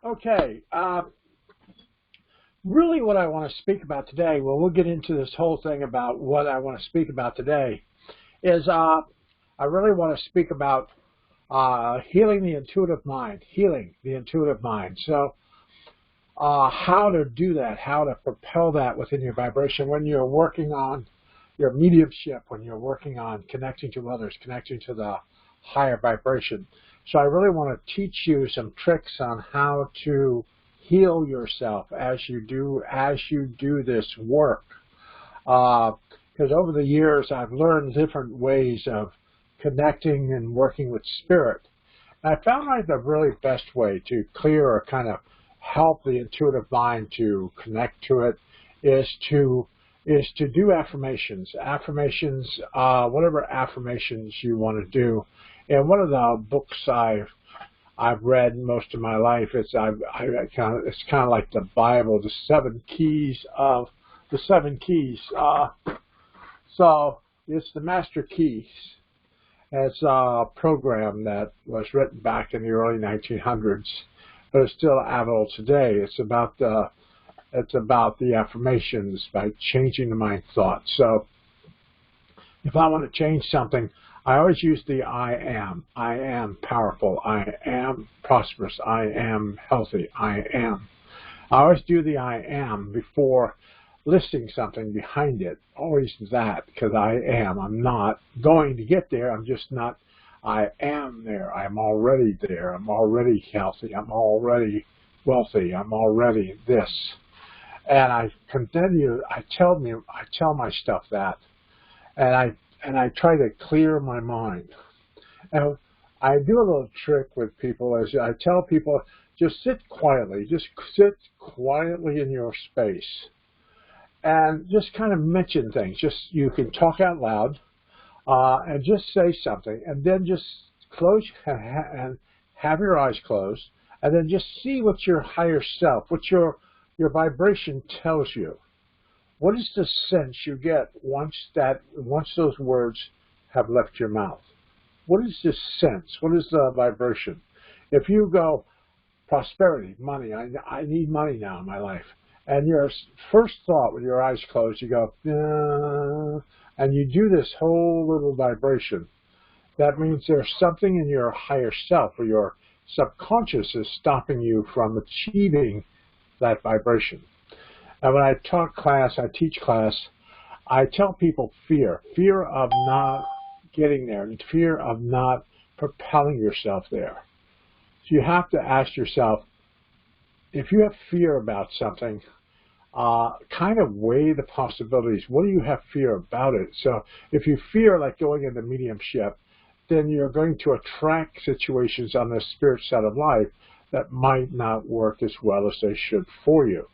Okay, really what I want to speak about today, well, we'll get into this whole thing about what I want to speak about today, is I really want to speak about healing the intuitive mind, So how to do that, how to propel that within your vibration when you're working on your mediumship, when you're working on connecting to others, connecting to the higher vibration. So I really want to teach you some tricks on how to heal yourself as you do this work. Because over the years I've learned different ways of connecting and working with spirit. And I found like the really best way to clear or kind of help the intuitive mind to connect to it is to do affirmations. Whatever affirmations you want to do. And one of the books I've read most of my life, it's kind of like the Bible, the seven keys. So it's the Master Keys. It's a program that was written back in the early 1900s, but it's still available today. It's about the affirmations by changing the mind thought. So if I want to change something, I always use the I am. I am powerful. I am prosperous. I am healthy. I am. I always do the I am before listing something behind it. Always that, because I am. I'm not going to get there. I'm just not. I am there. I'm already there. I'm already healthy. I'm already wealthy. I'm already this. And I continue. I tell myself that, and I try to clear my mind. And I do a little trick with people as I tell people, just sit quietly in your space, and just kind of mention things. You can talk out loud, and just say something, and then just close and have your eyes closed, and then just see what your higher self, what your vibration tells you. What is the sense you get once those words have left your mouth? What is the sense? What is the vibration? If you go, prosperity, money, I need money now in my life, and your first thought with your eyes closed, you go, and you do this whole little vibration, that means there's something in your higher self or your subconscious is stopping you from achieving that vibration. And when I teach class, I tell people fear of not getting there, and fear of not propelling yourself there. So you have to ask yourself, if you have fear about something, kind of weigh the possibilities. What do you have fear about it? So if you fear like going into mediumship, then you're going to attract situations on the spirit side of life that might not work as well as they should for you.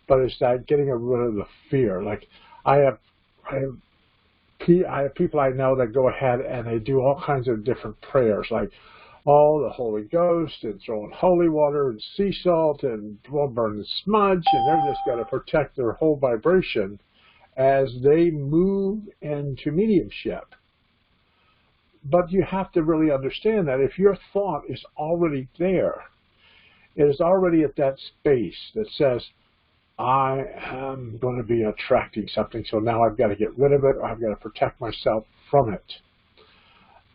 But it's that getting rid of the fear. Like I have people I know that go ahead and they do all kinds of different prayers, like the Holy Ghost, and throwing holy water and sea salt and burn the smudge, and they're just got to protect their whole vibration as they move into mediumship. But you have to really understand that if your thought is already there, it is already at that space that says, I am going to be attracting something, so now I've got to get rid of it, or I've got to protect myself from it.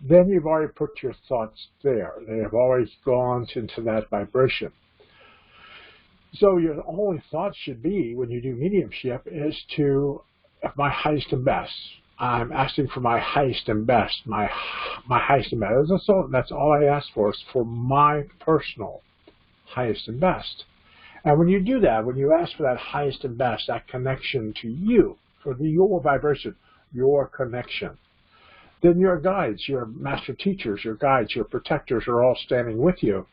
Then you've already put your thoughts there. They have already gone into that vibration. So your only thought should be, when you do mediumship, is to, my highest and best. I'm asking for my highest and best, my highest and best. That's all I ask for, is for my personal highest and best. And when you do that, when you ask for that highest and best, that connection to you, for your vibration, your connection, then your guides, your master teachers, your guides, your protectors are all standing with you.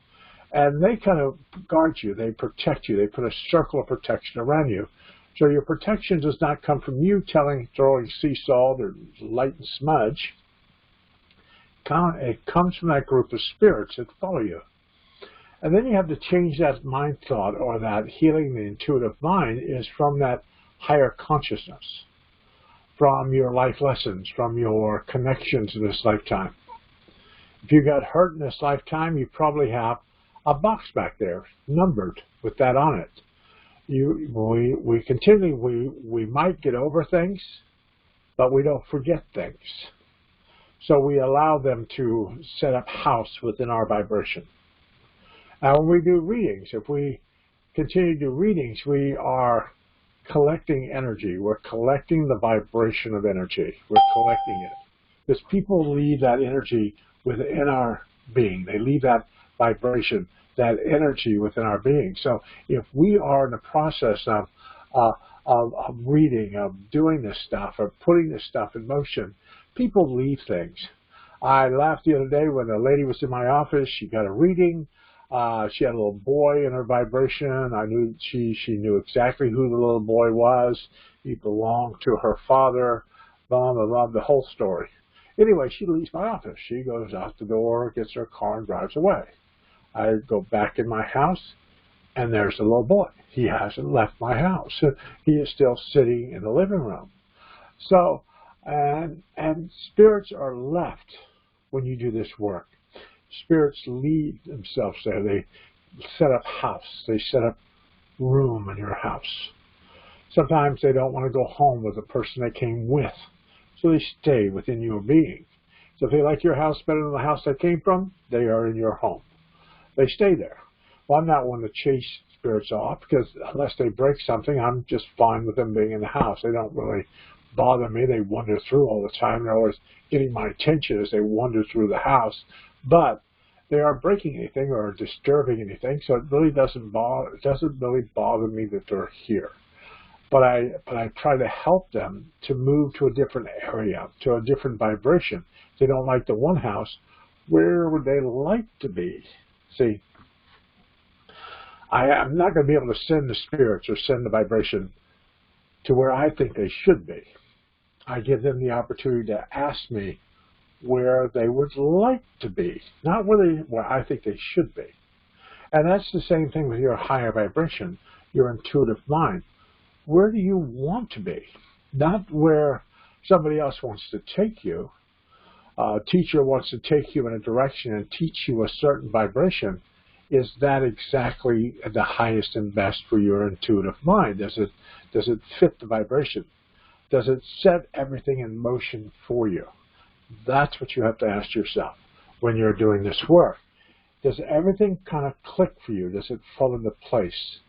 And they kind of guard you. They protect you. They put a circle of protection around you. So your protection does not come from you throwing sea salt or light and smudge. It comes from that group of spirits that follow you. And then you have to change that mind thought, or that healing the intuitive mind is from that higher consciousness, from your life lessons, from your connection to this lifetime. If you got hurt in this lifetime, you probably have a box back there, numbered, with that on it. We continually, we might get over things, but we don't forget things. So we allow them to set up house within our vibration. Now, when we do readings, if we continue to do readings, we are collecting energy. We're collecting the vibration of energy. We're collecting it. Because people leave that energy within our being. They leave that vibration, that energy within our being. So if we are in the process of reading, of doing this stuff, of putting this stuff in motion, people leave things. I laughed the other day when a lady was in my office. She got a reading. She had a little boy in her vibration. I knew she knew exactly who the little boy was. He belonged to her father. Blah, blah, blah, the whole story. Anyway, she leaves my office. She goes out the door, gets her car, and drives away. I go back in my house, and there's the little boy. He hasn't left my house. He is still sitting in the living room. So, and spirits are left when you do this work. Spirits leave themselves there. They set up house. They set up room in your house. Sometimes they don't want to go home with the person they came with, so they stay within your being. So if they like your house better than the house they came from, they are in your home. They stay there. Well, I'm not one to chase spirits off, because unless they break something, I'm just fine with them being in the house. They don't really bother me. They wander through all the time. They're always getting my attention as they wander through the house. But they aren't breaking anything or disturbing anything, so it really doesn't really bother me that they're here. But I try to help them to move to a different area, to a different vibration. If they don't like the one house, where would they like to be? See, I'm not going to be able to send the spirits or send the vibration to where I think they should be. I give them the opportunity to ask me where they would like to be, not where I think they should be. And that's the same thing with your higher vibration, your intuitive mind. Where do you want to be? Not where somebody else wants to take you. A teacher wants to take you in a direction and teach you a certain vibration. Is that exactly the highest and best for your intuitive mind? Does it fit the vibration? Does it set everything in motion for you? That's what you have to ask yourself when you're doing this work. Does everything kind of click for you? Does it fall into place?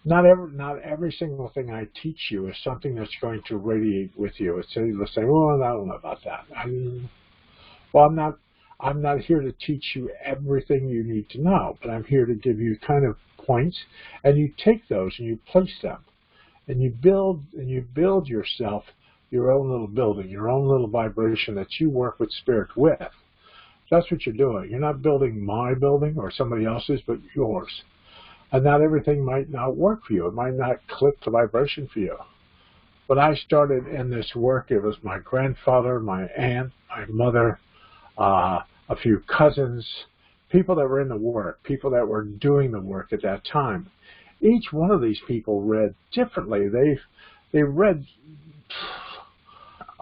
Not every single thing I teach you is something that's going to radiate with you. It's you'll say, well, I don't know about that. I'm not here to teach you everything you need to know, but I'm here to give you kind of points, and you take those and you place them, and you build yourself your own little building, your own little vibration that you work with spirit with. That's what you're doing. You're not building my building or somebody else's, but yours. And not everything might not work for you. It might not click the vibration for you. When I started in this work, it was my grandfather, my aunt, my mother, a few cousins, people that were in the work, people that were doing the work at that time. Each one of these people read differently. They read.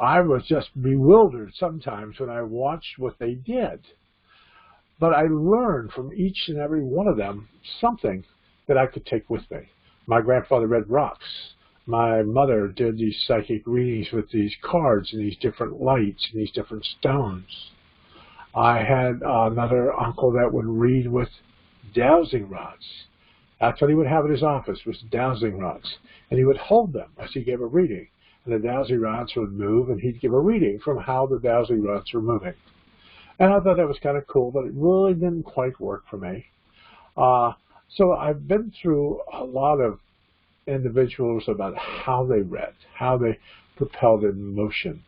I was just bewildered sometimes when I watched what they did. But I learned from each and every one of them something that I could take with me. My grandfather read rocks. My mother did these psychic readings with these cards and these different lights and these different stones. I had another uncle that would read with dowsing rods. That's what he would have in his office, was dowsing rods. And he would hold them as he gave a reading. And the dowsing rods would move, and he'd give a reading from how the dowsing rods were moving. And I thought that was kind of cool, but it really didn't quite work for me. So I've been through a lot of individuals about how they read, how they propelled in motion,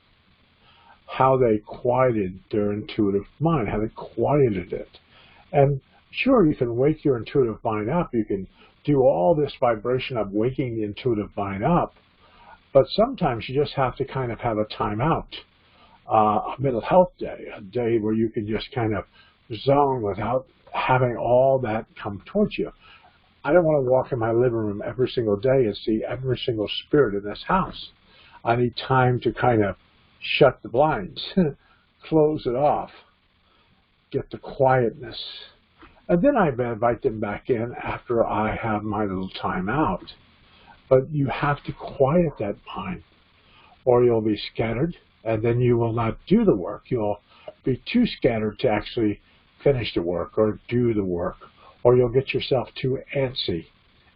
how they quieted their intuitive mind, how they quieted it. And sure, you can wake your intuitive mind up. You can do all this vibration of waking the intuitive mind up. But sometimes you just have to kind of have a time out, a mental health day, a day where you can just kind of zone without having all that come towards you. I don't want to walk in my living room every single day and see every single spirit in this house. I need time to kind of shut the blinds, close it off, get the quietness, And then I invite them back in after I have my little time out. But you have to quiet that mind, or you'll be scattered, and then you will not do the work. You'll be too scattered to actually finish the work or do the work, or you'll get yourself too antsy,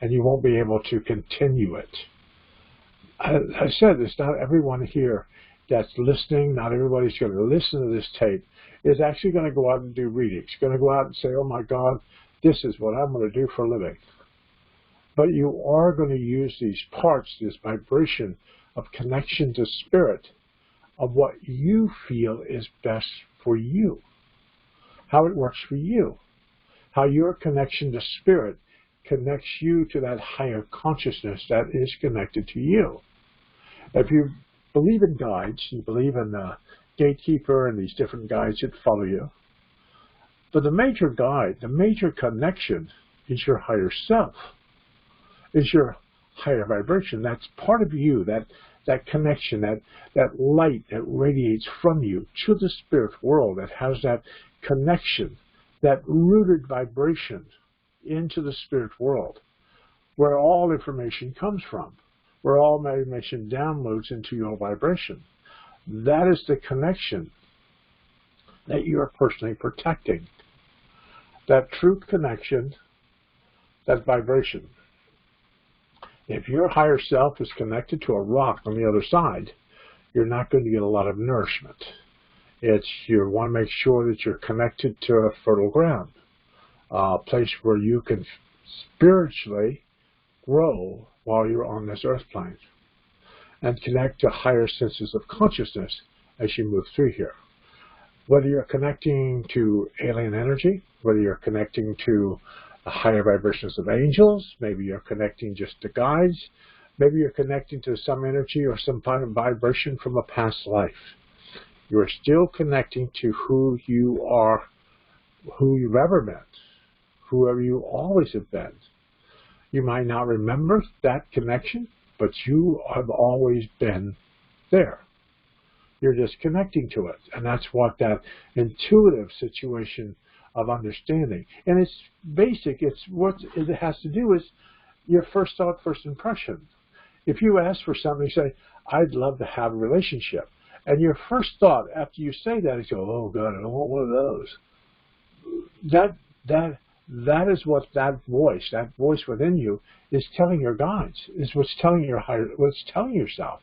and you won't be able to continue it. I said, it's not everyone here that's listening, not everybody's going to listen to this tape, is actually going to go out and do readings, going to go out and say, oh my God, this is what I'm going to do for a living. But you are going to use these parts, this vibration of connection to spirit, of what you feel is best for you, how it works for you, how your connection to spirit connects you to that higher consciousness that is connected to you. If you believe in guides, you believe in the gatekeeper and these different guides that follow you, but the major guide, the major connection is your higher self, is your higher vibration. That's part of you, that connection, that light that radiates from you to the spirit world, that has that connection, that rooted vibration into the spirit world, where all information comes from, where all information downloads into your vibration. That is the connection that you are personally protecting. That true connection, that vibration. If your higher self is connected to a rock on the other side, you're not going to get a lot of nourishment. You want to make sure that you're connected to a fertile ground, a place where you can spiritually grow while you're on this earth plane, and connect to higher senses of consciousness as you move through here. Whether you're connecting to alien energy, whether you're connecting to the higher vibrations of angels, maybe you're connecting just to guides, maybe you're connecting to some energy or some kind of vibration from a past life. You're still connecting to who you are, who you've ever been, whoever you always have been. You might not remember that connection, but you have always been there. You're just connecting to it. And that's what that intuitive situation of understanding. And it's basic. It's what it has to do is your first thought, first impression. If you ask for something, you say, I'd love to have a relationship. And your first thought after you say that is, oh God, I don't want one of those. That is what that voice within you is telling your guides, is what's telling your higher, what's telling yourself.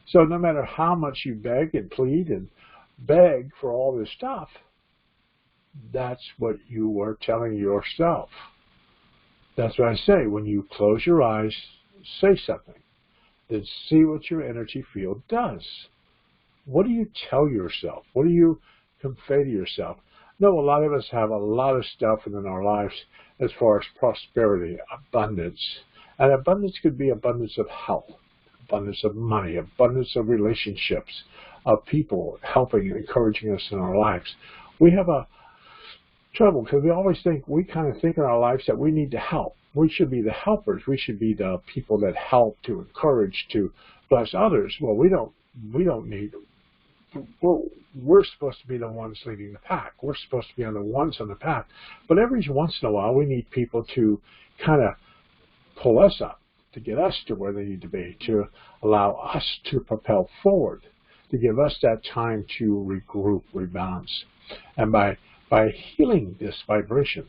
So no matter how much you beg and plead and beg for all this stuff, that's what you are telling yourself. That's what I say. When you close your eyes, say something. Then see what your energy field does. What do you tell yourself? What do you convey to yourself? No, a lot of us have a lot of stuff within our lives as far as prosperity, abundance. And abundance could be abundance of health, abundance of money, abundance of relationships, of people helping and encouraging us in our lives. We have a trouble because we kind of think in our lives that we need to help. We should be the helpers. We should be the people that help, to encourage, to bless others. Well, we don't need. We're supposed to be the ones leading the pack. We're supposed to be on the ones on the path. But every once in a while, we need people to kind of pull us up, to get us to where they need to be, to allow us to propel forward, to give us that time to regroup, rebalance. And by healing this vibration,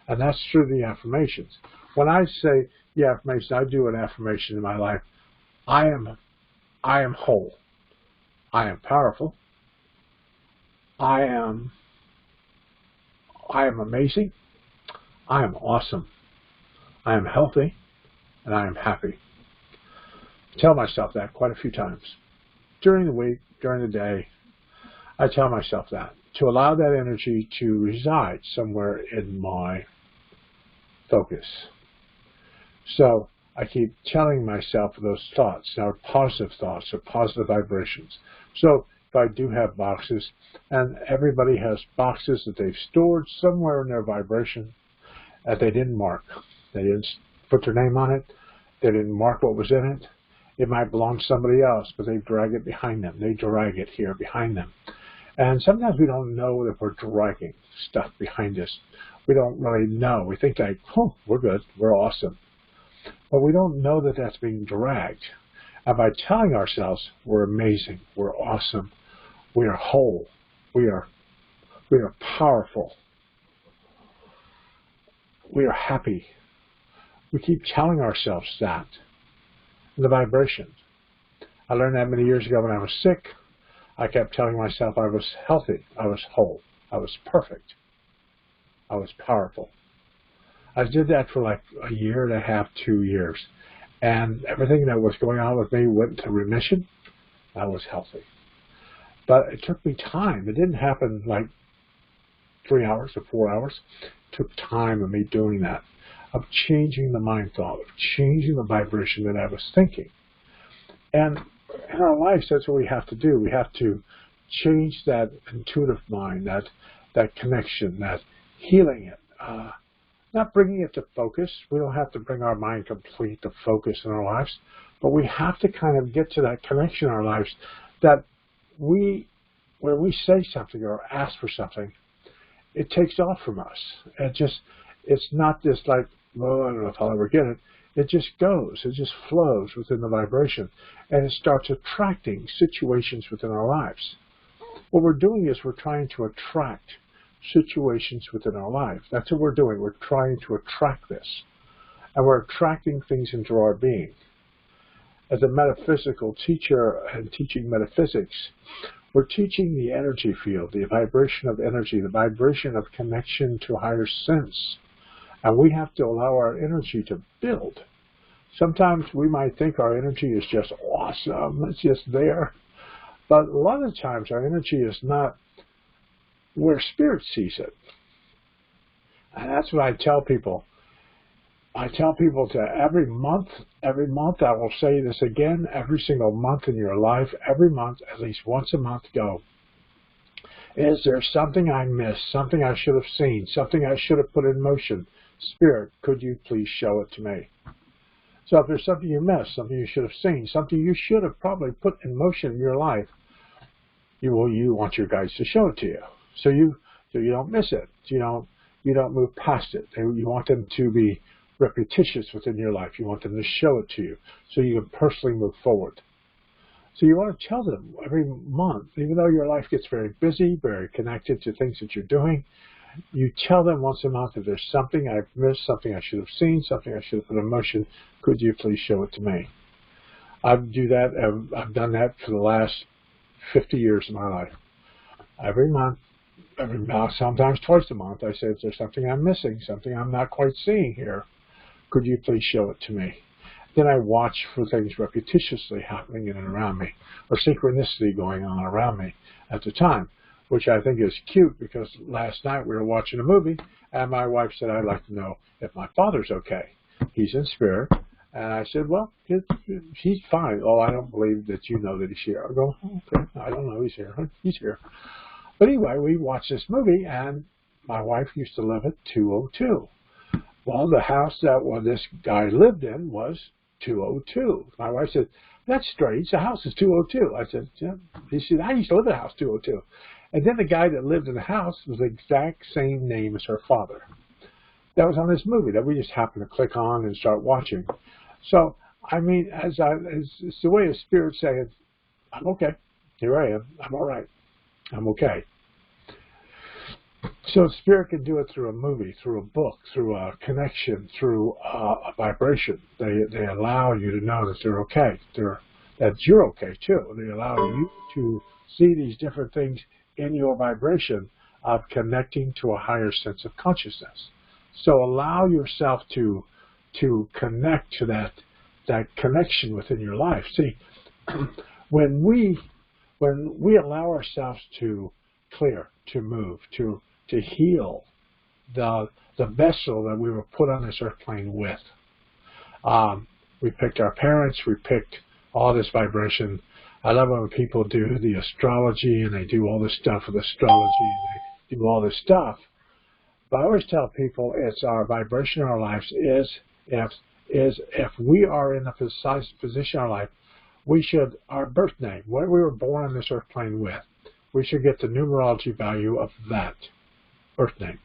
and that's through the affirmations. When I say the affirmations, I do an affirmation in my life. I am whole. I am powerful. I am amazing. I am awesome. I am healthy. And I am happy. I tell myself that quite a few times. During the week, during the day, I tell myself that, to allow that energy to reside somewhere in my focus. So I keep telling myself those thoughts, now positive thoughts or positive vibrations. So if I do have boxes, and everybody has boxes that they've stored somewhere in their vibration that they didn't mark. They didn't put their name on it. They didn't mark what was in it. It might belong to somebody else, but they drag it behind them. They drag it here behind them. And sometimes we don't know that we're dragging stuff behind us. We don't really know. We think like, oh, we're good, we're awesome. But we don't know that that's being dragged. And by telling ourselves we're amazing, we're awesome, we are whole, we are powerful, we are happy, we keep telling ourselves that. The vibration. I learned that many years ago when I was sick. I kept telling myself I was healthy, I was whole, I was perfect, I was powerful. I did that for like a year and a half, 2 years. And everything that was going on with me went into remission. I was healthy. But it took me time. It didn't happen like 3 hours or 4 hours. It took time of me doing that, of changing the mind thought, of changing the vibration that I was thinking. And in our lives, that's what we have to do. We have to change that intuitive mind, that connection, that healing it. Not bringing it to focus. We don't have to bring our mind complete to focus in our lives, but we have to kind of get to that connection in our lives that when we say something or ask for something, it takes off from us. It's not just like, well, I don't know if I'll ever get it. It just goes. It just flows within the vibration, and it starts attracting situations within our lives. What we're doing is we're trying to attract situations within our life. That's what we're doing. We're trying to attract this. And we're attracting things into our being. As a metaphysical teacher and teaching metaphysics, we're teaching the energy field, the vibration of energy, the vibration of connection to higher sense. And we have to allow our energy to build. Sometimes we might think our energy is just awesome. It's just there. But a lot of times our energy is not where spirit sees it. And that's what I tell people. I tell people to every month I will say this again, every single month in your life, every month, at least once a month, go, is there something I missed, something I should have seen, something I should have put in motion? Spirit, could you please show it to me? So if there's something you missed, something you should have seen, something you should have probably put in motion in your life, you want your guides to show it to you. So you don't miss it. You don't move past it. You want them to be repetitious within your life. You want them to show it to you so you can personally move forward. So you want to tell them every month, even though your life gets very busy, very connected to things that you're doing, you tell them once a month, if there's something I've missed, something I should have seen, something I should have put in motion, could you please show it to me? I've done that for the last 50 years of my life. Every month, sometimes twice a month, I say, if there's something I'm missing, something I'm not quite seeing here, could you please show it to me? Then I watch for things repetitiously happening in and around me, or synchronicity going on around me at the time, which I think is cute because last night we were watching a movie, and my wife said, I'd like to know if my father's okay. He's in spirit. And I said, well, he's fine. Oh, I don't believe that you know that he's here. I go, okay, I don't know, he's here. He's here. But anyway, we watched this movie, and my wife used to live at 202. Well, the house that this guy lived in was 202. My wife said, that's strange. The house is 202. I said, yeah. He said, I used to live in a house 202. And then the guy that lived in the house was the exact same name as her father. That was on this movie that we just happened to click on and start watching. So, I mean, it's the way a spirit saying, I'm okay. Here I am. I'm all right. I'm okay. So spirit can do it through a movie, through a book, through a connection, through a vibration. They allow you to know that they're okay. That you're okay too. They allow you to see these different things in your vibration of connecting to a higher sense of consciousness. So allow yourself to connect to that connection within your life. See, when we allow ourselves to clear, to move, to heal the vessel that we were put on this earth plane with. We picked our parents, we picked all this vibration. I love when people do the astrology and they do all this stuff with astrology and they do all this stuff. But I always tell people it's our vibration in our lives is if we are in a precise position in our life, our birth name, what we were born on this earth plane with, we should get the numerology value of that birth name.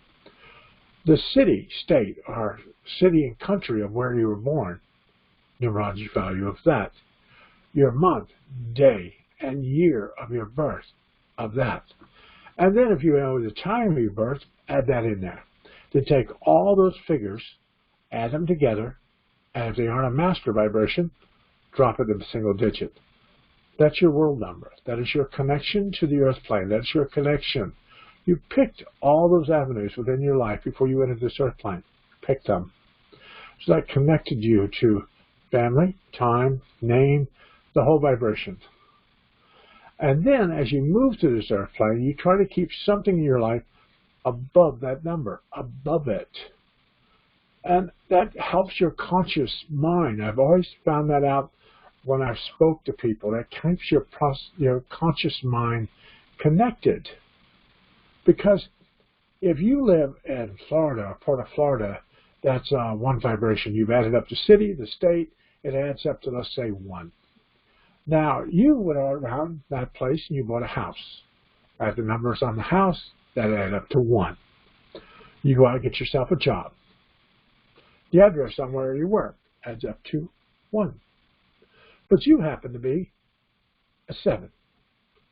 The city, state, or city and country of where you were born, numerology value of that. Your month, day, and year of your birth, of that. And then if you know the time of your birth, add that in there. Then take all those figures, add them together, and if they aren't a master vibration, drop it in a single digit. That's your world number. That is your connection to the earth plane. That's your connection. You picked all those avenues within your life before you entered this earth plane. Picked them. So that connected you to family, time, name, the whole vibration. And then as you move to this earth plane, you try to keep something in your life above that number, above it. And that helps your conscious mind. I've always found that out when I've spoke to people. That keeps your conscious mind connected. Because if you live in Florida, Port of Florida, that's one vibration. You've added up the city, the state, it adds up to, let's say, 1. Now, you went around that place and you bought a house. Add the numbers on the house, that add up to 1. You go out and get yourself a job. The address on where you work adds up to 1. But you happen to be a 7.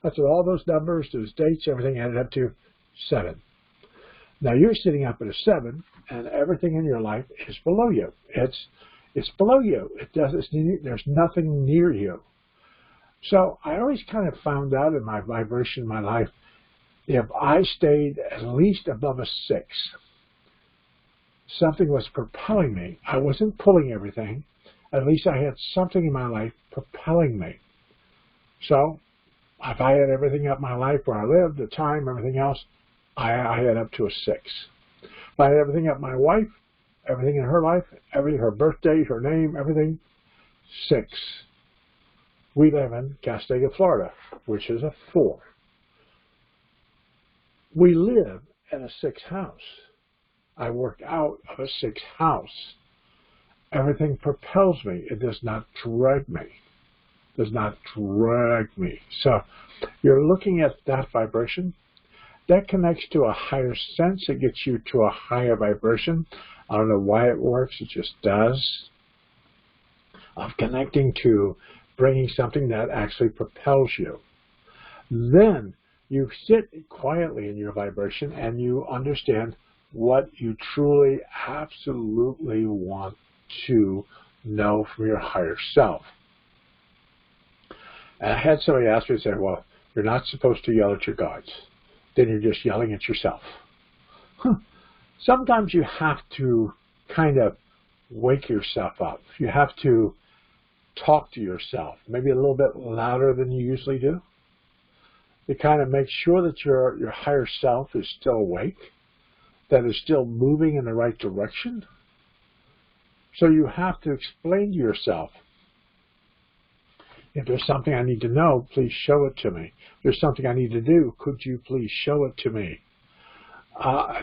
That's what all those numbers, those dates, everything added up to 7. Now you're sitting up at a 7, and everything in your life is below you. It's below you. There's nothing near you. So I always kind of found out in my vibration in my life, if I stayed at least above a 6, something was propelling me. I wasn't pulling everything. At least I had something in my life propelling me. So if I had everything up my life where I lived, the time, everything else, I had up to a 6. If I had everything up my wife, everything in her life, everything, her birthday, her name, everything, 6. We live in Castaic, Florida, which is a 4. We live in a 6 house. I work out of a 6 house. Everything propels me. It does not drag me. Does not drag me. So you're looking at that vibration. That connects to a higher sense. It gets you to a higher vibration. I don't know why it works. It just does. Of connecting to bringing something that actually propels you. Then you sit quietly in your vibration and you understand what you truly, absolutely want to know from your higher self. And I had somebody ask me and say, well, you're not supposed to yell at your guides. Then you're just yelling at yourself. Sometimes you have to kind of wake yourself up. You have to talk to yourself, maybe a little bit louder than you usually do. To kind of make sure that your higher self is still awake, that is still moving in the right direction. So you have to explain to yourself, if there's something I need to know, please show it to me. If there's something I need to do, could you please show it to me?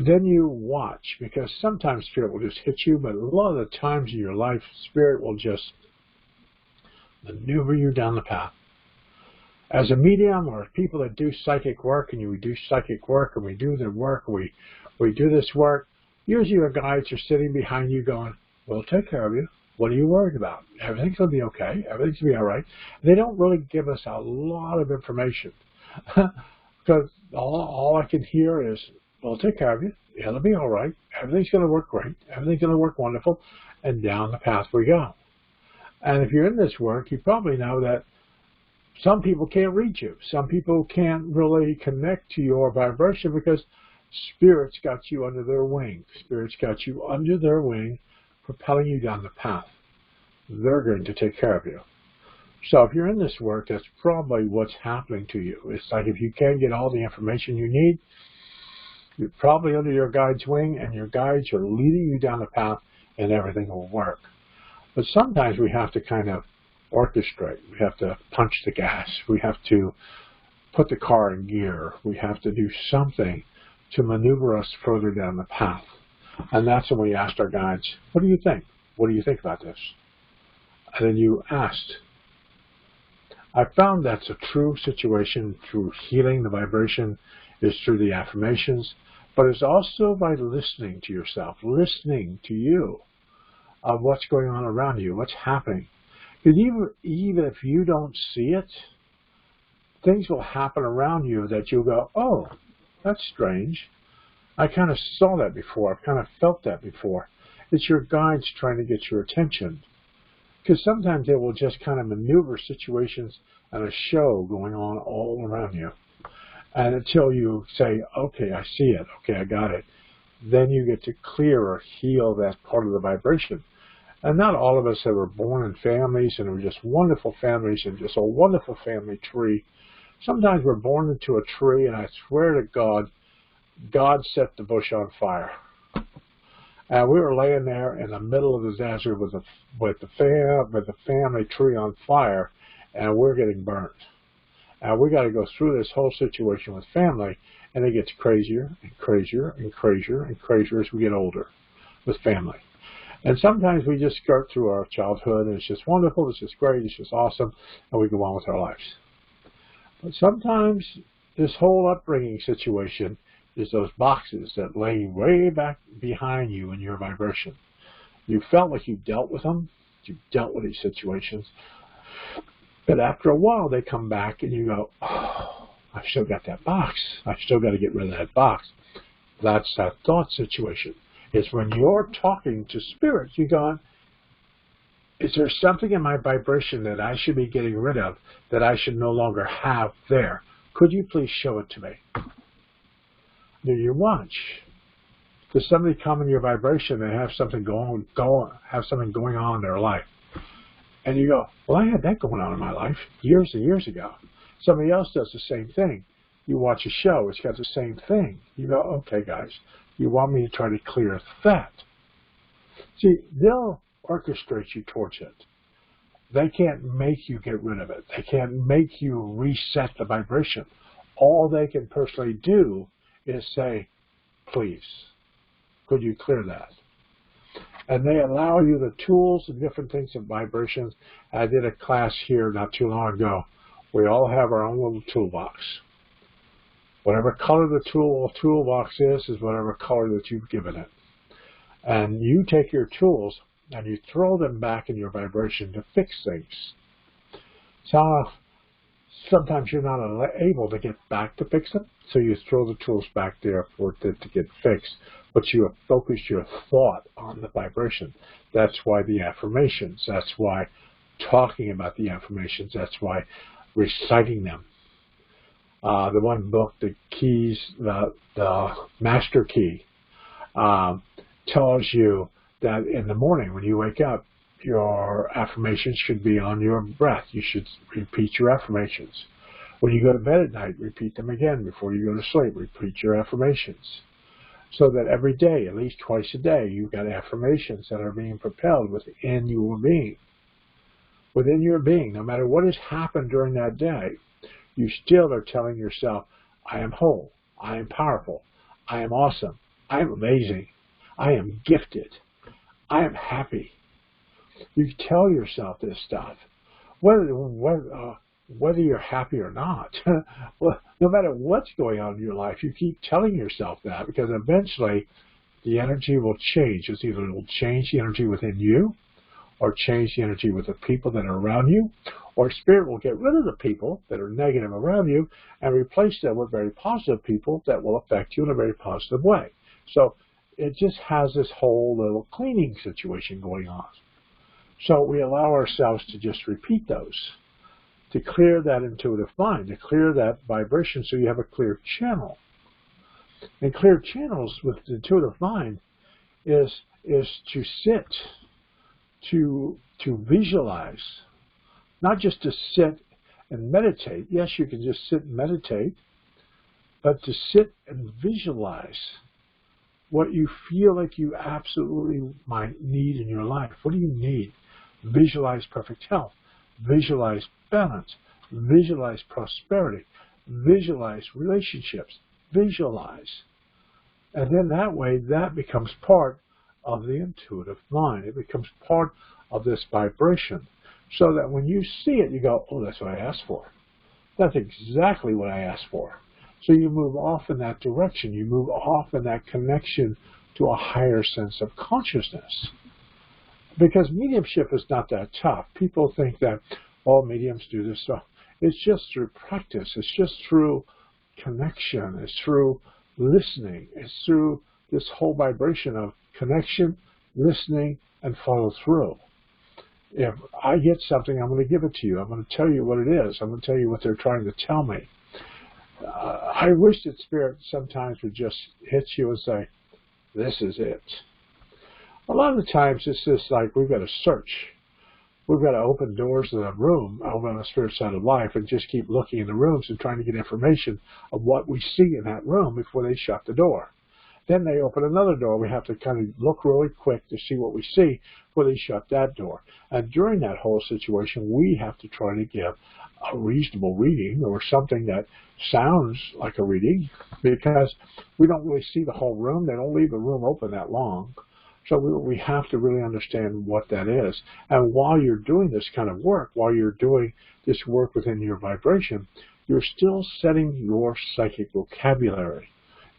Then you watch, because sometimes Spirit will just hit you, but a lot of the times in your life, Spirit will just maneuver you down the path. As a medium, or people that do psychic work, and we do psychic work, and we do the work, we do this work, usually your guides are sitting behind you going, we'll take care of you. What are you worried about? Everything's going to be okay. Everything's going to be all right. They don't really give us a lot of information. Because all I can hear is, we'll take care of you. It'll be all right. Everything's going to work great. Everything's going to work wonderful. And down the path we go. And if you're in this work, you probably know that some people can't read you. Some people can't really connect to your vibration because Spirit's got you under their wing. Spirit's got you under their wing, propelling you down the path. They're going to take care of you. So if you're in this work, that's probably what's happening to you. It's like if you can't get all the information you need, you're probably under your guide's wing, and your guides are leading you down the path, and everything will work. But sometimes we have to kind of orchestrate. We have to punch the gas. We have to put the car in gear. We have to do something to maneuver us further down the path. And that's when we asked our guides, what do you think? What do you think about this? And then you asked, I found that's a true situation through healing. The vibration is through the affirmations, but it's also by listening to yourself, listening to you, of what's going on around you, what's happening. Because even if you don't see it, things will happen around you that you'll go, oh, that's strange. I kind of saw that before. I've kind of felt that before. It's your guides trying to get your attention. Because sometimes they will just kind of maneuver situations and a show going on all around you. And until you say, okay, I see it. Okay, I got it. Then you get to clear or heal that part of the vibration. And not all of us that were born in families and were just wonderful families and just a wonderful family tree. Sometimes we're born into a tree, and I swear to God, God set the bush on fire. And we were laying there in the middle of the desert with the family tree on fire, and we're getting burnt. And we got to go through this whole situation with family, and it gets crazier and crazier and crazier and crazier as we get older with family. And sometimes we just skirt through our childhood, and it's just wonderful, it's just great, it's just awesome, and we go on with our lives. But sometimes this whole upbringing situation is those boxes that lay way back behind you in your vibration. You felt like you dealt with them, you dealt with these situations, but after a while they come back and you go, oh, I've still got that box. I've still got to get rid of that box. That's that thought situation. It's when you're talking to spirit, you go, is there something in my vibration that I should be getting rid of, that I should no longer have there? Could you please show it to me? Do you watch? Does somebody come in your vibration and have something going on in their life? And you go, well, I had that going on in my life years and years ago. Somebody else does the same thing. You watch a show, it's got the same thing. You go, okay, guys, you want me to try to clear that. See, they'll orchestrate you towards it. They can't make you get rid of it. They can't make you reset the vibration. All they can personally do is say, please, could you clear that? And they allow you the tools and different things and vibrations. I did a class here not too long ago. We all have our own little toolbox. Whatever color the toolbox is whatever color that you've given it. And you take your tools and you throw them back in your vibration to fix things. So sometimes you're not able to get back to fix them, so you throw the tools back there for it to get fixed. But you have focused your thought on the vibration. That's why the affirmations. That's why talking about the affirmations. That's why reciting them. The one book, the keys, the master key, tells you that in the morning when you wake up, your affirmations should be on your breath. You should repeat your affirmations. When you go to bed at night, repeat them again before you go to sleep. Repeat your affirmations. So that every day, at least twice a day, you've got affirmations that are being propelled within your being. Within your being, no matter what has happened during that day, you still are telling yourself, I am whole, I am powerful, I am awesome, I am amazing, I am gifted, I am happy. You tell yourself this stuff, whether you're happy or not. Well, no matter what's going on in your life, you keep telling yourself that, because eventually the energy will change. It's either it will change the energy within you, or change the energy with the people that are around you, or spirit will get rid of the people that are negative around you and replace them with very positive people that will affect you in a very positive way. So it just has this whole little cleaning situation going on. So we allow ourselves to just repeat those, to clear that intuitive mind, to clear that vibration so you have a clear channel. And clear channels with the intuitive mind is to sit, to visualize, not just to sit and meditate. Yes, you can just sit and meditate, but to sit and visualize what you feel like you absolutely might need in your life. What do you need? Visualize perfect health. Visualize balance. Visualize prosperity. Visualize relationships. Visualize. And then that way, that becomes part of the intuitive mind. It becomes part of this vibration. so that when you see it, you go, oh, that's what I asked for. That's exactly what I asked for. So you move off in that direction. You move off in that connection to a higher sense of consciousness. Because mediumship is not that tough. People think that all mediums do this stuff. It's just through practice. It's just through connection. It's through listening. It's through this whole vibration of connection, listening, and follow through. If I get something, I'm going to give it to you. I'm going to tell you what it is. I'm going to tell you what they're trying to tell me. I wish that Spirit sometimes would just hit you and say, this is it. A lot of the times it's just like we've got to search. We've got to open doors in a room over on the spirit side of life and just keep looking in the rooms and trying to get information of what we see in that room before they shut the door. Then they open another door. We have to kind of look really quick to see what we see before they shut that door. And during that whole situation, we have to try to give a reasonable reading or something that sounds like a reading, because we don't really see the whole room. They don't leave the room open that long. So we have to really understand what that is. And while you're doing this kind of work, while you're doing this work within your vibration, you're still setting your psychic vocabulary.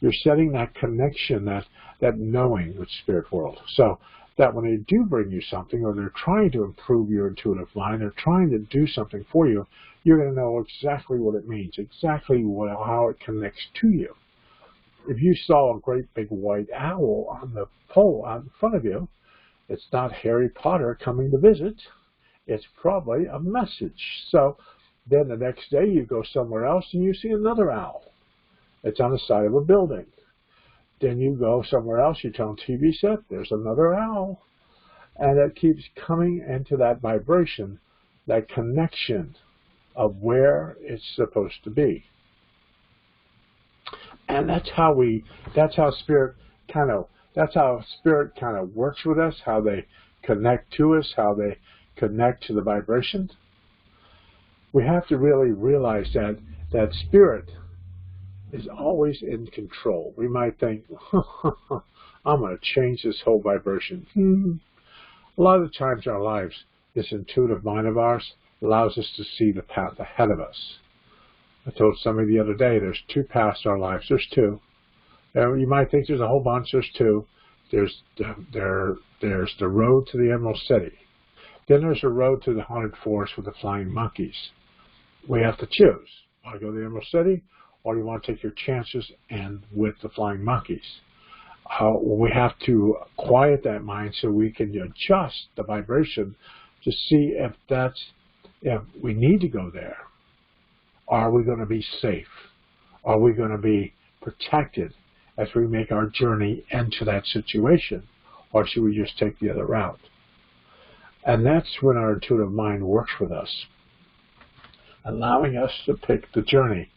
You're setting that connection, that knowing with spirit world. So that when they do bring you something, or they're trying to improve your intuitive mind, they're trying to do something for you, you're going to know exactly what it means, exactly how it connects to you. If you saw a great big white owl on the pole out in front of you, it's not Harry Potter coming to visit. It's probably a message. So then the next day you go somewhere else and you see another owl. It's on the side of a building. Then you go somewhere else, you turn on TV set, there's another owl. And it keeps coming into that vibration, that connection of where it's supposed to be. And that's how spirit kind of works with us, how they connect to us, how they connect to the vibration. We have to really realize that spirit is always in control. We might think, I'm going to change this whole vibration. A lot of the times in our lives, this intuitive mind of ours allows us to see the path ahead of us. I told somebody the other day, there's two paths in our lives. There's two. You might think there's a whole bunch. There's two. There's the road to the Emerald City. Then there's the road to the haunted forest with the flying monkeys. We have to choose. Want to go to the Emerald City, or you want to take your chances and with the flying monkeys? We have to quiet that mind so we can adjust the vibration to see if we need to go there. Are we going to be safe? Are we going to be protected as we make our journey into that situation? Or should we just take the other route? And that's when our intuitive mind works with us, allowing us to pick the journey.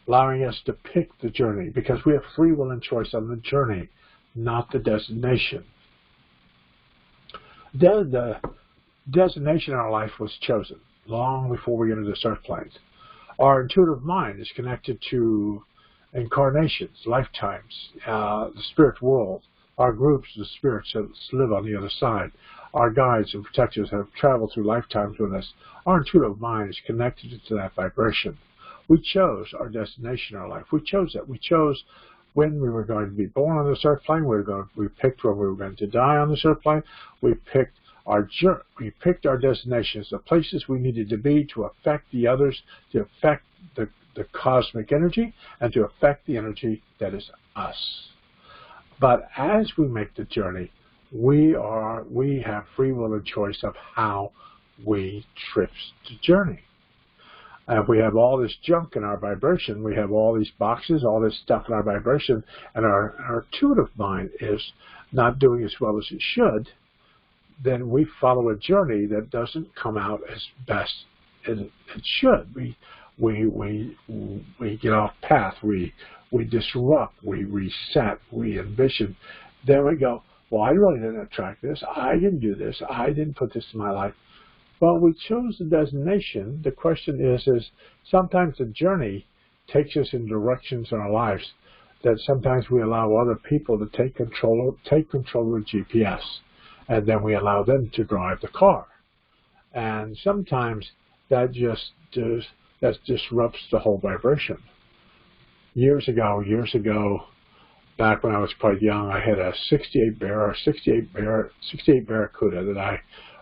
Allowing us to pick the journey, because we have free will and choice on the journey, not the destination. The destination in our life was chosen long before we get into this earth plane. Our intuitive mind is connected to incarnations, lifetimes, the spirit world, our groups, the spirits that live on the other side. Our guides and protectors have traveled through lifetimes with us. Our intuitive mind is connected to that vibration. We chose our destination in our life. We chose it. We chose when we were going to be born on this earth plane. We picked when we were going to die on this earth plane. We picked our destinations, the places we needed to be to affect the others, to affect the cosmic energy, and to affect the energy that is us. But as we make the journey, we have free will and choice of how we trip the journey. And if we have all this junk in our vibration, we have all these boxes, all this stuff in our vibration, and our intuitive mind is not doing as well as it should, then we follow a journey that doesn't come out as best as it should. We get off path, we disrupt, we reset, we envision. Then we go, well, I really didn't attract this. I didn't do this. I didn't put this in my life. Well, we chose the destination. The question is sometimes the journey takes us in directions in our lives that sometimes we allow other people to take control of the GPS, and then we allow them to drive the car. And sometimes that that disrupts the whole vibration. Years ago, back when I was quite young, I had a 68 Barracuda that I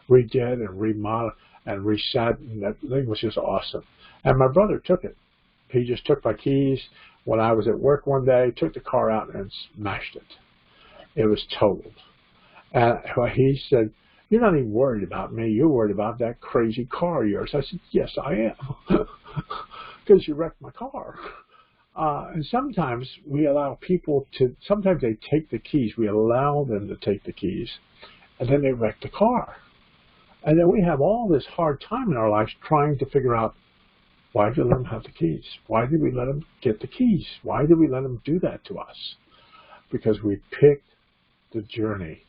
redid and remodeled and reset, and that thing was just awesome. And my brother took it. He just took my keys when I was at work one day, took the car out and smashed it. It was totaled. And he said, "You're not even worried about me. You're worried about that crazy car of yours." I said, "Yes, I am, because you wrecked my car." And sometimes we allow people to, sometimes they take the keys. We allow them to take the keys, and then they wreck the car. And then we have all this hard time in our lives trying to figure out, why did we let them have the keys? Why did we let them get the keys? Why did we let them do that to us? Because we picked the journey.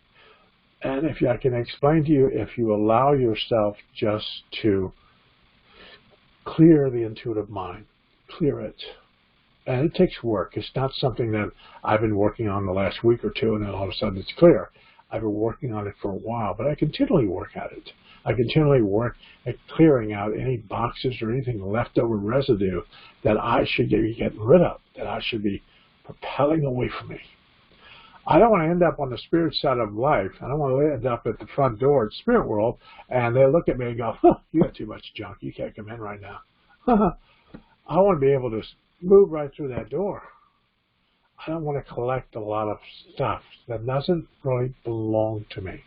And if I can explain to you, if you allow yourself just to clear the intuitive mind, clear it. And it takes work. It's not something that I've been working on the last week or two and then all of a sudden it's clear. I've been working on it for a while, but I continually work at it. I continually work at clearing out any boxes or anything leftover residue that I should be getting rid of, that I should be propelling away from me. I don't want to end up on the spirit side of life. I don't want to end up at the front door at Spirit World, and they look at me and go, "You got too much junk. You can't come in right now." I want to be able to move right through that door. I don't want to collect a lot of stuff that doesn't really belong to me.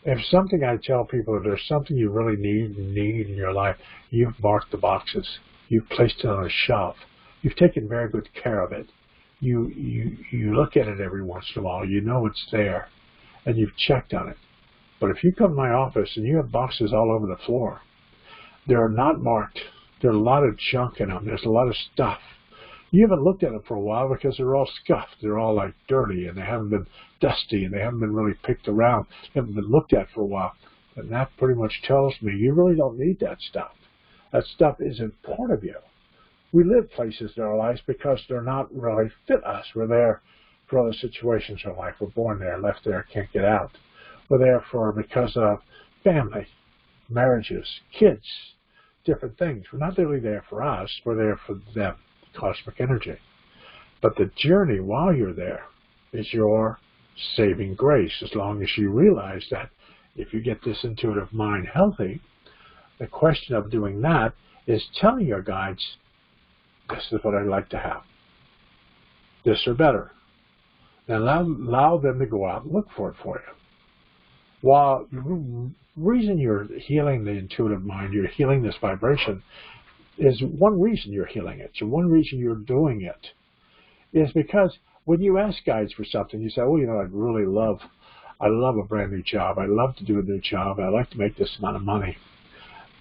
If something I tell people, if there's something you really need in your life, you've marked the boxes. You've placed it on a shelf. You've taken very good care of it. You look at it every once in a while. You know it's there, and you've checked on it. But if you come to my office and you have boxes all over the floor, they're not marked. There's a lot of junk in them. There's a lot of stuff. You haven't looked at them for a while because they're all scuffed. They're all like dirty, and they haven't been dusty, and they haven't been really picked around. They haven't been looked at for a while. And that pretty much tells me you really don't need that stuff. That stuff isn't part of you. We live places in our lives because they're not really fit us. We're there for other situations in life. We're born there, left there, can't get out. We're there because of family, marriages, kids, different things. We're not really there for us. We're there for them, cosmic energy. But the journey while you're there is your saving grace, as long as you realize that if you get this intuitive mind healthy, the question of doing that is telling your guides, this is what I'd like to have. This or better. And allow them to go out and look for it for you. While the reason you're healing the intuitive mind, you're healing this vibration, is one reason you're healing it. So one reason you're doing it is because when you ask guides for something, you say, "Oh, you know, I love a brand new job. I'd love to do a new job. I'd like to make this amount of money."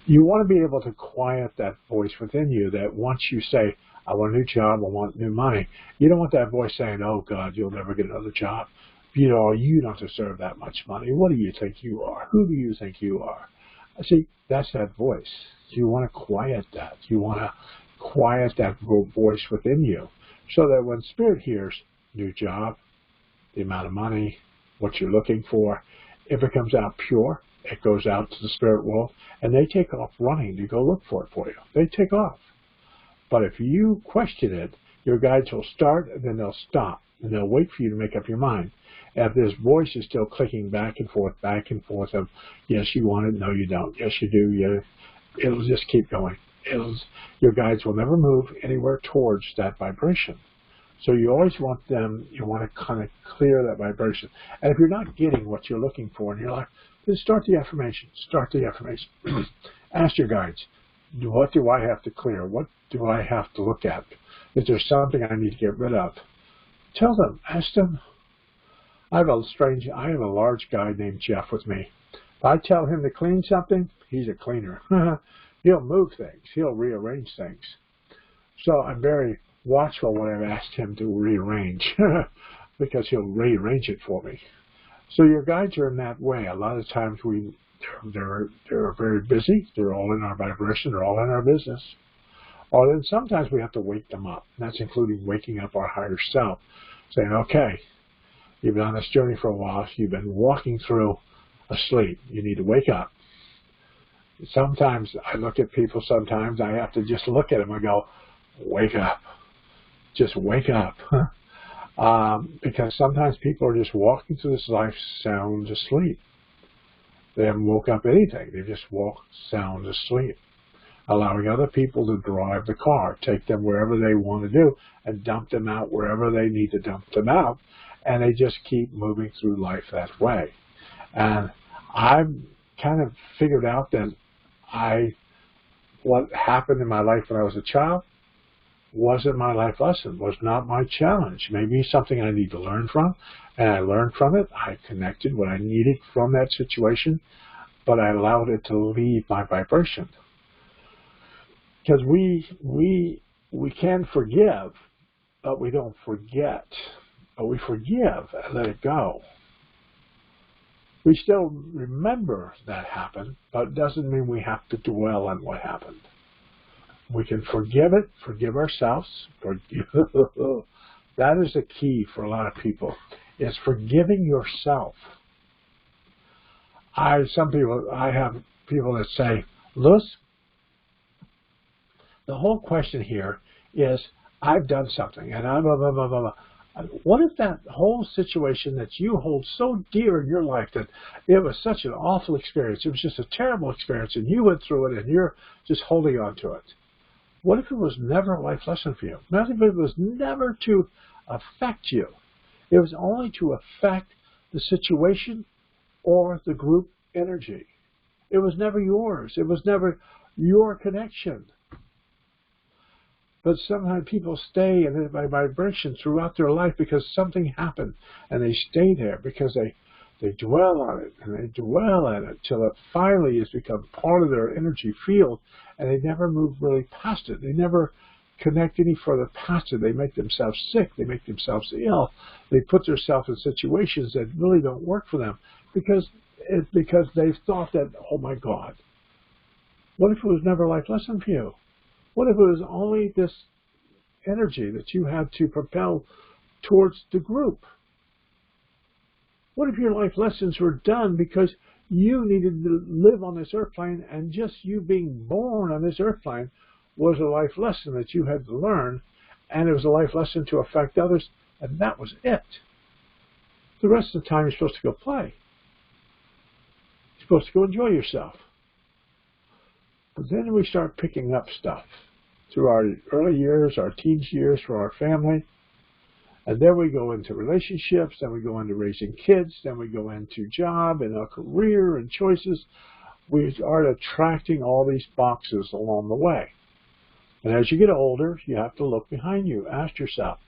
You want to be able to quiet that voice within you that once you say, "I want a new job, I want new money," you don't want that voice saying, "Oh, God, you'll never get another job. You know, you don't deserve that much money. What do you think you are? Who do you think you are?" See, that's that voice. You want to quiet that. You want to quiet that voice within you so that when Spirit hears new job, the amount of money, what you're looking for, if it comes out pure, it goes out to the spirit world, and they take off running to go look for it for you. They take off. But if you question it, your guides will start, and then they'll stop, and they'll wait for you to make up your mind. And if this voice is still clicking back and forth of, yes, you want it, no, you don't, yes, you do, it'll just keep going. Your guides will never move anywhere towards that vibration. So you always want you want to kind of clear that vibration. And if you're not getting what you're looking for in your life, then start the affirmation. Start the affirmation. Ask your guides, what do I have to clear? What do I have to look at? Is there something I need to get rid of? Tell them, ask them. I have a large guy named Jeff with me. If I tell him to clean something, he's a cleaner. He'll move things. He'll rearrange things. So I'm very watchful when I've asked him to rearrange because he'll rearrange it for me. So your guides are in that way. A lot of times they're very busy. They're all in our vibration. They're all in our business. Or then sometimes we have to wake them up. And that's including waking up our higher self, saying, okay, you've been on this journey for a while. You've been walking through asleep. You need to wake up. Sometimes I look at people, sometimes I have to just look at them and go, wake up. Just wake up. Because sometimes people are just walking through this life sound asleep. They haven't woke up anything. They just walk sound asleep, allowing other people to drive the car, take them wherever they want to do, and dump them out wherever they need to dump them out, and they just keep moving through life that way. And I've kind of figured out that what happened in my life when I was a child wasn't my life lesson, was not my challenge. Maybe something I need to learn from, and I learned from it. I connected what I needed from that situation, but I allowed it to leave my vibration. Because we can forgive, but we don't forget. But we forgive and let it go. We still remember that happened, but it doesn't mean we have to dwell on what happened. We can forgive it, forgive ourselves. That is the key for a lot of people, is forgiving yourself. I have people that say, Lewis, the whole question here is, I've done something, and I'm blah, blah, blah, blah, blah. What if that whole situation that you hold so dear in your life, that it was such an awful experience, it was just a terrible experience, and you went through it, and you're just holding on to it? What if it was never a life lesson for you? What if it was never to affect you? It was only to affect the situation or the group energy. It was never yours. It was never your connection. But sometimes people stay in that vibration throughout their life because something happened, and they stay there because they dwell on it, and they dwell on it till it finally has become part of their energy field, and they never move really past it. They never connect any further past it. They make themselves sick. They make themselves ill. They put themselves in situations that really don't work for them because they've thought that, oh my God, what if it was never a life lesson for you? What if it was only this energy that you had to propel towards the group? What if your life lessons were done because you needed to live on this earth plane, and just you being born on this earth plane was a life lesson that you had to learn, and it was a life lesson to affect others, and that was it. The rest of the time you're supposed to go play. You're supposed to go enjoy yourself. But then we start picking up stuff through our early years, our teens years, for our family. And then we go into relationships, then we go into raising kids, then we go into job and a career and choices. We are attracting all these boxes along the way. And as you get older, you have to look behind you. Ask yourself,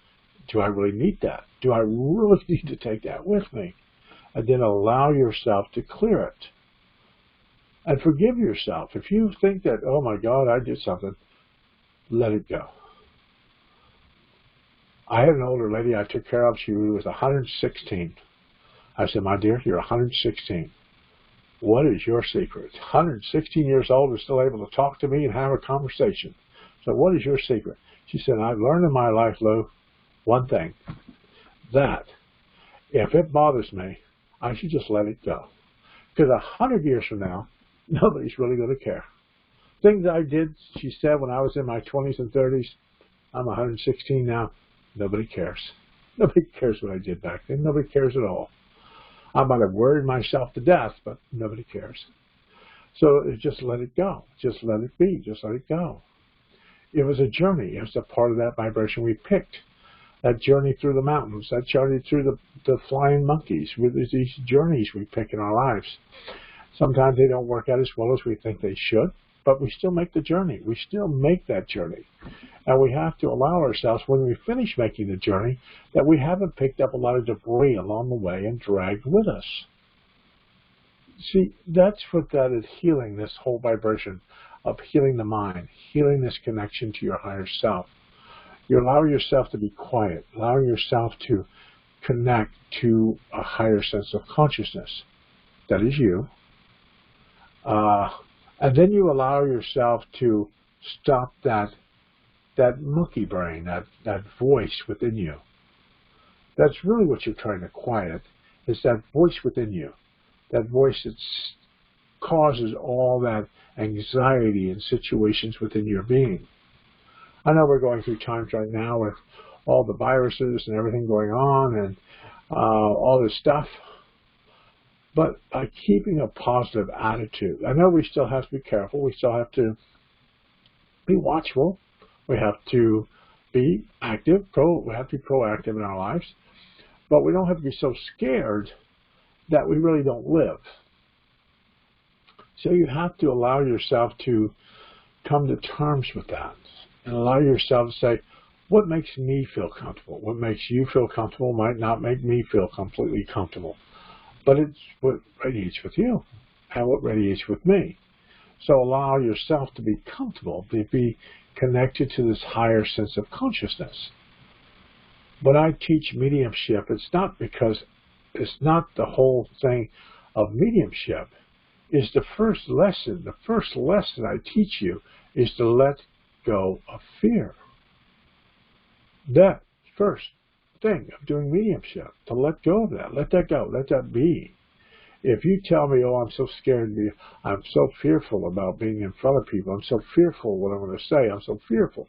do I really need that? Do I really need to take that with me? And then allow yourself to clear it. And forgive yourself. If you think that, oh my God, I did something, let it go. I had an older lady I took care of. She was 116. I said, my dear, you're 116. What is your secret? 116 years old and still able to talk to me and have a conversation. So what is your secret? She said, I've learned in my life, Lou, one thing, that if it bothers me, I should just let it go. Because 100 years from now, nobody's really going to care. Things I did, she said, when I was in my 20s and 30s, I'm 116 now, nobody cares. Nobody cares what I did back then. Nobody cares at all. I might have worried myself to death, but nobody cares. So just let it go. Just let it be. Just let it go. It was a journey. It was a part of that vibration we picked. That journey through the mountains, that journey through the flying monkeys, with these journeys we pick in our lives. Sometimes they don't work out as well as we think they should, but we still make the journey. We still make that journey. And we have to allow ourselves, when we finish making the journey, that we haven't picked up a lot of debris along the way and dragged with us. See, that's what that is, healing, this whole vibration of healing the mind, healing this connection to your higher self. You allow yourself to be quiet, allowing yourself to connect to a higher sense of consciousness. That is you. And then you allow yourself to stop that monkey brain, that voice within you. That's really what you're trying to quiet, is that voice within you. That voice that's causes all that anxiety and situations within your being. I know we're going through times right now with all the viruses and everything going on and all this stuff, but by keeping a positive attitude, I know we still have to be careful, we still have to be watchful, we have to be active, we have to be proactive in our lives, but we don't have to be so scared that we really don't live. So you have to allow yourself to come to terms with that and allow yourself to say, what makes me feel comfortable? What makes you feel comfortable might not make me feel completely comfortable, but it's what radiates with you and what radiates with me. So allow yourself to be comfortable, to be connected to this higher sense of consciousness. When I teach mediumship, it's not because it's not the whole thing of mediumship. Is the first lesson. The first lesson I teach you is to let go of fear. That first thing of doing mediumship, to let go of that. Let that go. Let that be. If you tell me, oh, I'm so scared, I'm so fearful about being in front of people, I'm so fearful what I'm going to say, I'm so fearful,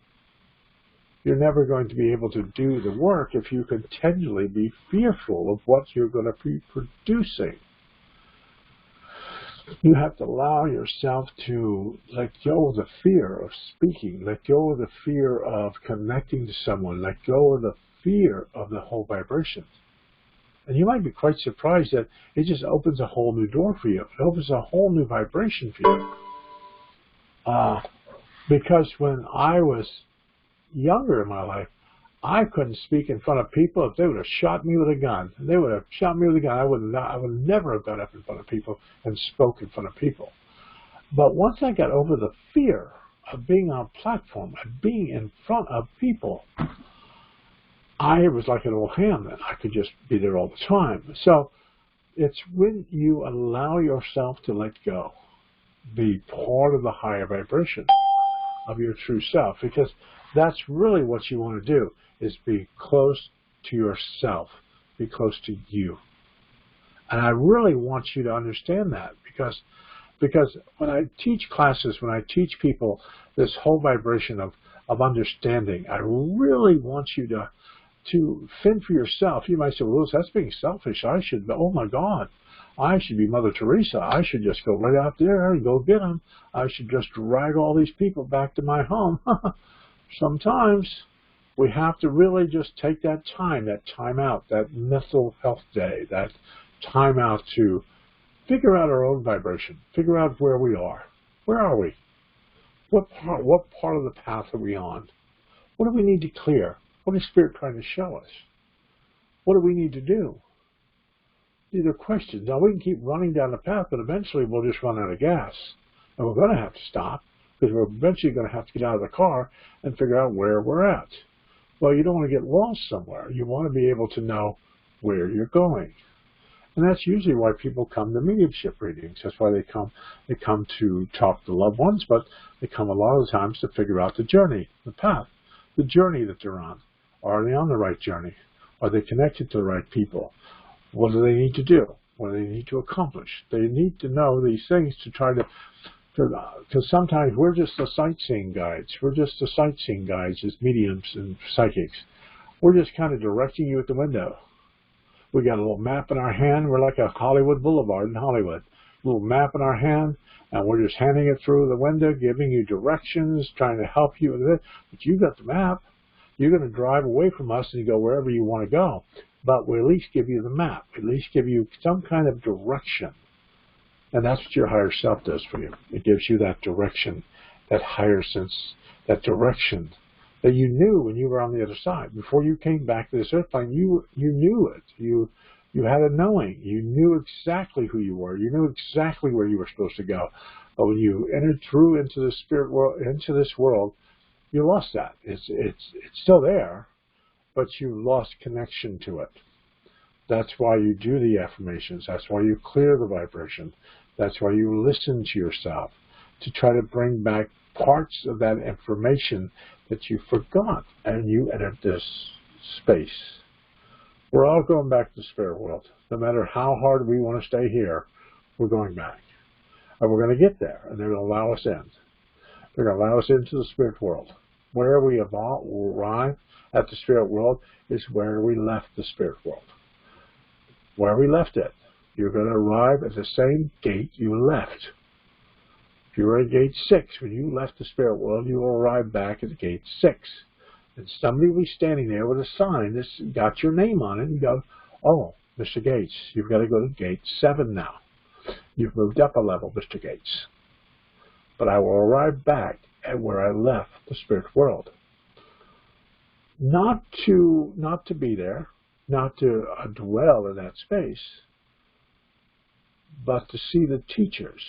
you're never going to be able to do the work if you continually be fearful of what you're going to be producing. You have to allow yourself to let go of the fear of speaking, let go of the fear of connecting to someone, let go of the fear of the whole vibration. And you might be quite surprised that it just opens a whole new door for you. It opens a whole new vibration for you. Because when I was younger in my life, I couldn't speak in front of people. If they would have shot me with a gun, they would have shot me with a gun. I would never have got up in front of people and spoke in front of people. But once I got over the fear of being on a platform, of being in front of people, I was like an old ham then. I could just be there all the time. So it's when you allow yourself to let go, be part of the higher vibration of your true self, because that's really what you want to do, is be close to yourself, be close to you. And I really want you to understand that, because when I teach classes, when I teach people this whole vibration of understanding, I really want you to fend for yourself. You might say, well, Louis, that's being selfish. Oh my God, I should be Mother Teresa. I should just go right out there and go get them. I should just drag all these people back to my home. Sometimes we have to really just take that time out, that mental health day, that time out to figure out our own vibration, figure out where we are. Where are we? What part of the path are we on? What do we need to clear? What is Spirit trying to show us? What do we need to do? These are questions. Now, we can keep running down the path, but eventually we'll just run out of gas. And we're going to have to stop, because we're eventually going to have to get out of the car and figure out where we're at. Well, you don't want to get lost somewhere. You want to be able to know where you're going. And that's usually why people come to mediumship readings. That's why they come to talk to loved ones, but they come a lot of the times to figure out the journey, the path, the journey that they're on. Are they on the right journey? Are they connected to the right people? What do they need to do? What do they need to accomplish? They need to know these things to try to, because sometimes we're just the sightseeing guides. We're just the sightseeing guides as mediums and psychics. We're just kind of directing you at the window. We got a little map in our hand. We're like a Hollywood Boulevard in Hollywood. A little map in our hand, and we're just handing it through the window, giving you directions, trying to help you with it. But you got the map. You're going to drive away from us and go wherever you want to go. But we at least give you the map. We at least give you some kind of direction. And that's what your higher self does for you. It gives you that direction, that higher sense, that direction that you knew when you were on the other side. Before you came back to this earth plane, you knew it. You had a knowing. You knew exactly who you were. You knew exactly where you were supposed to go. But when you entered through into the spirit world, into this world, you lost that. It's still there, but you lost connection to it. That's why you do the affirmations. That's why you clear the vibration. That's why you listen to yourself, to try to bring back parts of that information that you forgot, and you entered this space. We're all going back to the spirit world. No matter how hard we want to stay here, we're going back. And we're going to get there, and they're going to allow us in. They're going to allow us into the spirit world. Where we arrive at the spirit world is where we left the spirit world. Where we left it. You're going to arrive at the same gate you left. If you were at gate 6, when you left the spirit world, you will arrive back at gate 6. And somebody will be standing there with a sign that's got your name on it, and you go, oh, Mr. Gates, you've got to go to gate 7 now. You've moved up a level, Mr. Gates. But I will arrive back at where I left the spirit world. Not to be there, not to dwell in that space, but to see the teachers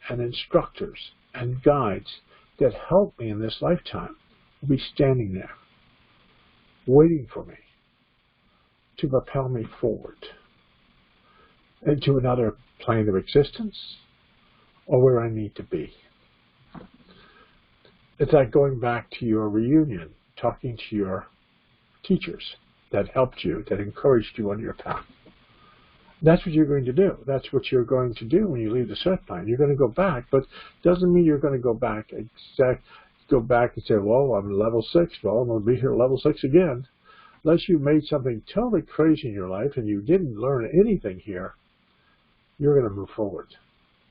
and instructors and guides that helped me in this lifetime will be standing there, waiting for me to propel me forward into another plane of existence or where I need to be. It's like going back to your reunion, talking to your teachers that helped you, that encouraged you on your path. That's what you're going to do. That's what you're going to do when you leave the earth plane. You're going to go back, but doesn't mean you're going to go back and say, well, I'm level 6. Well, I'm going to be here at level 6 again. Unless you made something totally crazy in your life and you didn't learn anything here, you're going to move forward.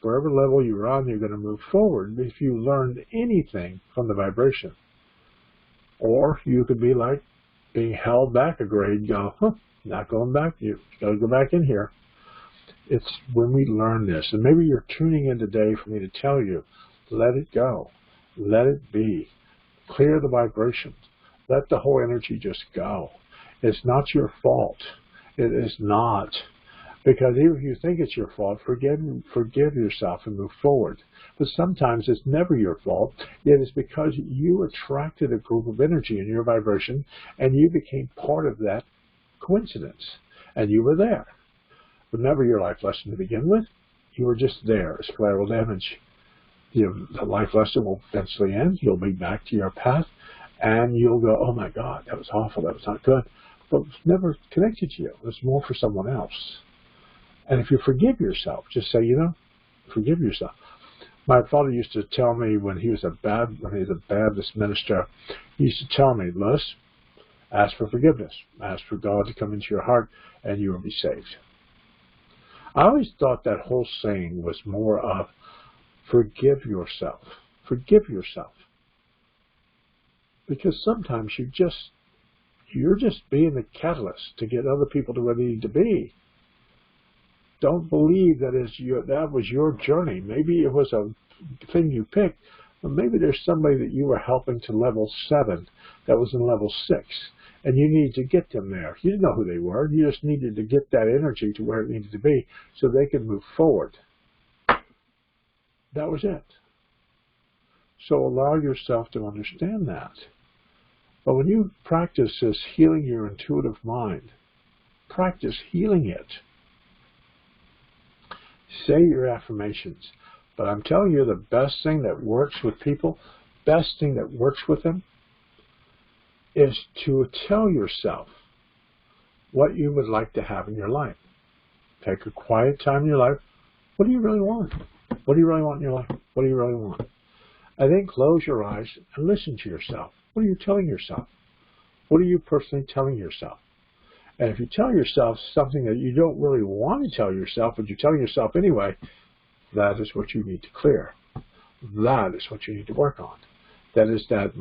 Wherever level you're on, you're going to move forward if you learned anything from the vibration. Or you could be like being held back a grade, go, not going back. You got to go back in here. It's when we learn this, and maybe you're tuning in today for me to tell you, let it go. Let it be. Clear the vibrations. Let the whole energy just go. It's not your fault. It is not. Because even if you think it's your fault, forgive yourself and move forward. But sometimes it's never your fault. It is because you attracted a group of energy in your vibration, and you became part of that coincidence. And you were there. Remember your life lesson to begin with. You were just there as collateral damage. The life lesson will eventually end. You'll be back to your path, and you'll go, oh my God, that was awful. That was not good. But it was never connected to you. It was more for someone else. And if you forgive yourself, just say, forgive yourself. My father used to tell me when he was a Baptist minister, he used to tell me, Louis, ask for forgiveness. Ask for God to come into your heart and you will be saved. I always thought that whole saying was more of forgive yourself. Forgive yourself. Because sometimes you're just being the catalyst to get other people to where they need to be. Don't believe that was your journey. Maybe it was a thing you picked, but maybe there's somebody that you were helping to level 7 that was in level 6, and you needed to get them there. You didn't know who they were. You just needed to get that energy to where it needed to be so they could move forward. That was it. So allow yourself to understand that. But when you practice this healing your intuitive mind, practice healing it. Say your affirmations. But I'm telling you, the best thing that works with people, best thing that works with them, is to tell yourself what you would like to have in your life. Take a quiet time in your life. What do you really want? What do you really want in your life? What do you really want? And then close your eyes and listen to yourself. What are you telling yourself? What are you personally telling yourself? And if you tell yourself something that you don't really want to tell yourself, but you're telling yourself anyway, that is what you need to clear. That is what you need to work on. That is that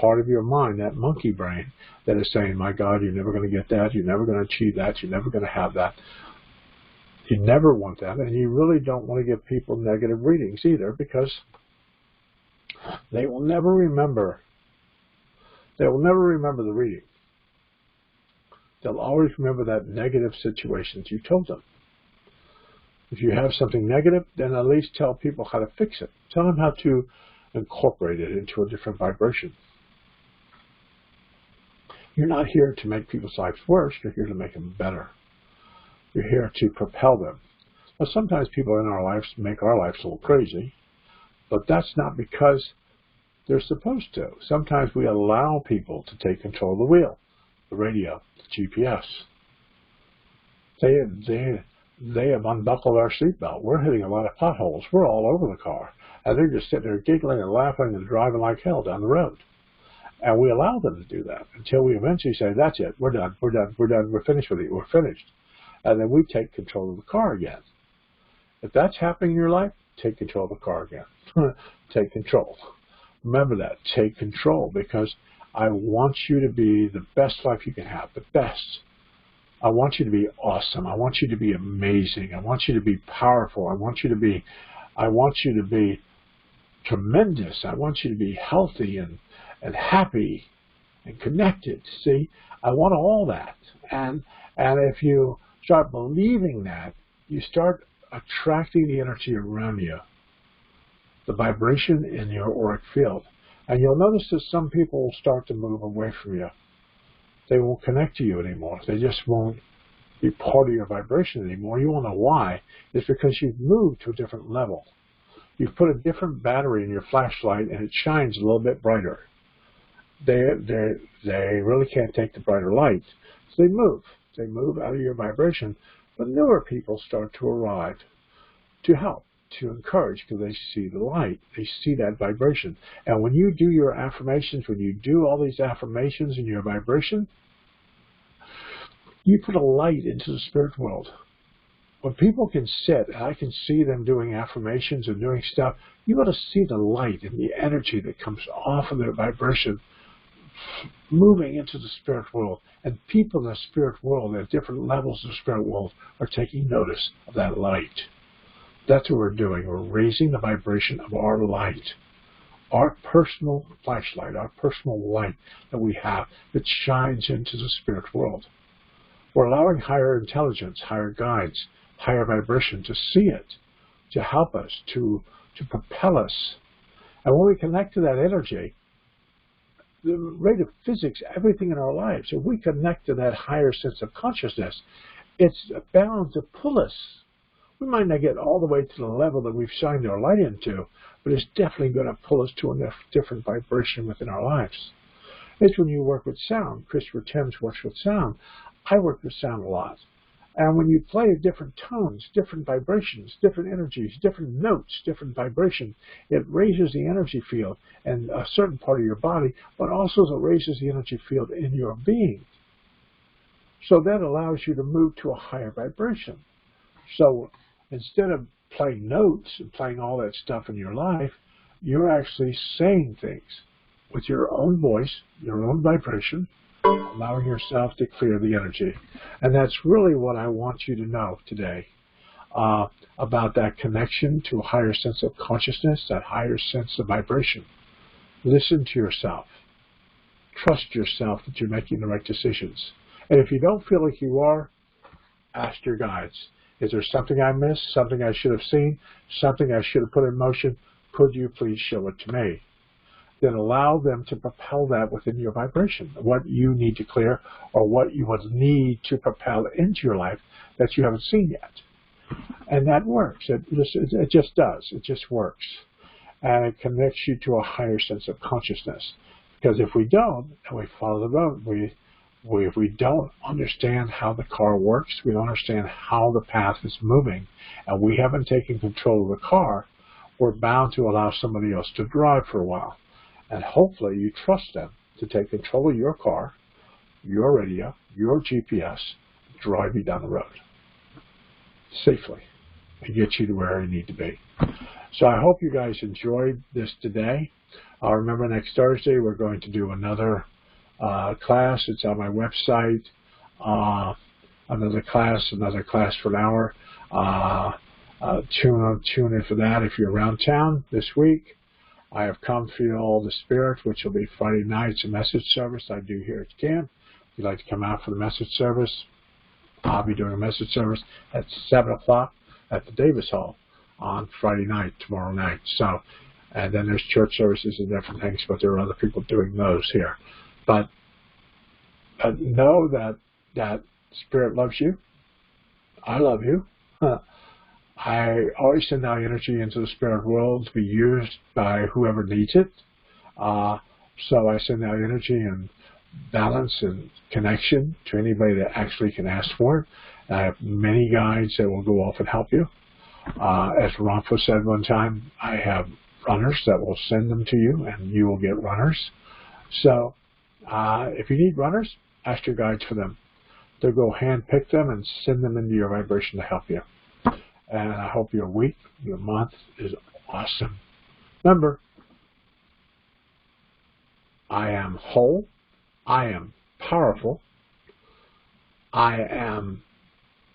part of your mind, that monkey brain, that is saying, my God, you're never going to get that. You're never going to achieve that. You're never going to have that. You never want that. And you really don't want to give people negative readings either, because they will never remember. They will never remember the reading. They'll always remember that negative situations you told them. If you have something negative, then at least tell people how to fix it. Tell them how to incorporate it into a different vibration. You're not here to make people's lives worse. You're here to make them better. You're here to propel them. Now, sometimes people in our lives make our lives a little crazy, but that's not because they're supposed to. Sometimes we allow people to take control of the wheel, the radio, the GPS. they have unbuckled our seatbelt. We're hitting a lot of potholes. We're all over the car. And they're just sitting there giggling and laughing and driving like hell down the road. And we allow them to do that until we eventually say, that's it, we're done, we're done, we're done, we're finished with you, we're finished. And then we take control of the car again. If that's happening in your life, take control of the car again. Take control. Remember that. Take control, because I want you to be the best life you can have, the best. I want you to be awesome. I want you to be amazing. I want you to be powerful. I want you to be tremendous. I want you to be healthy and happy and connected. See, I want all that. And if you start believing that, you start attracting the energy around you, the vibration in your auric field. And you'll notice that some people will start to move away from you. They won't connect to you anymore. They just won't be part of your vibration anymore. You won't know why. It's because you've moved to a different level. You've put a different battery in your flashlight and it shines a little bit brighter. They really can't take the brighter light. So they move. They move out of your vibration. But newer people start to arrive to help, to encourage, because they see the light. They see that vibration. And when you do your affirmations, when you do all these affirmations in your vibration, you put a light into the spirit world. When people can sit, and I can see them doing affirmations and doing stuff, you got to see the light and the energy that comes off of their vibration moving into the spirit world. And people in the spirit world at different levels of the spirit world are taking notice of that light. That's what we're doing. We're raising the vibration of our light, our personal flashlight, our personal light that we have that shines into the spirit world. We're allowing higher intelligence, higher guides, higher vibration to see it, to help us, to propel us. And when we connect to that energy, the rate of physics, everything in our lives, if we connect to that higher sense of consciousness, it's bound to pull us. We might not get all the way to the level that we've shined our light into, but it's definitely going to pull us to a different vibration within our lives. It's when you work with sound. Christopher Timms works with sound. I work with sound a lot. And when you play different tones, different vibrations, different energies, different notes, different vibration, it raises the energy field in a certain part of your body, but also it raises the energy field in your being. So that allows you to move to a higher vibration. So instead of playing notes and playing all that stuff in your life, you're actually saying things with your own voice, your own vibration, allowing yourself to clear the energy. And that's really what I want you to know today about that connection to a higher sense of consciousness, that higher sense of vibration. Listen to yourself. Trust yourself that you're making the right decisions. And if you don't feel like you are, ask your guides. Is there something I missed, something I should have seen, something I should have put in motion? Could you please show it to me? Then allow them to propel that within your vibration, what you need to clear or what you would need to propel into your life that you haven't seen yet. And that works. It just does. It just works. And it connects you to a higher sense of consciousness. Because if we don't, and we follow the road, if we don't understand how the car works, we don't understand how the path is moving, and we haven't taken control of the car, we're bound to allow somebody else to drive for a while. And hopefully you trust them to take control of your car, your radio, your GPS, drive you down the road safely and get you to where you need to be. So I hope you guys enjoyed this today. Remember, next Thursday we're going to do another class. It's on my website. Another class for an hour. Tune in for that if you're around town this week. I have Come Feel the Spirit, which will be Friday nights, a message service I do here at camp. If you'd like to come out for the message service, I'll be doing a message service at 7 o'clock at the Davis Hall on Friday night, tomorrow night. So, and then there's church services and different things, but there are other people doing those here. But know that Spirit loves you. I love you. I always send out energy into the spirit world to be used by whoever needs it. So I send out energy and balance and connection to anybody that actually can ask for it. I have many guides that will go off and help you. As Ronco said one time, I have runners that will send them to you, and you will get runners. So if you need runners, ask your guides for them. They'll go hand-pick them and send them into your vibration to help you. And I hope your week, your month is awesome. Remember, I am whole. I am powerful. I am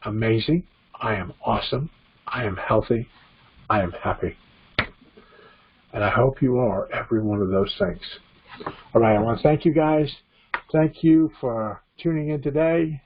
amazing. I am awesome. I am healthy. I am happy. And I hope you are every one of those things. All right, I want to thank you guys. Thank you for tuning in today.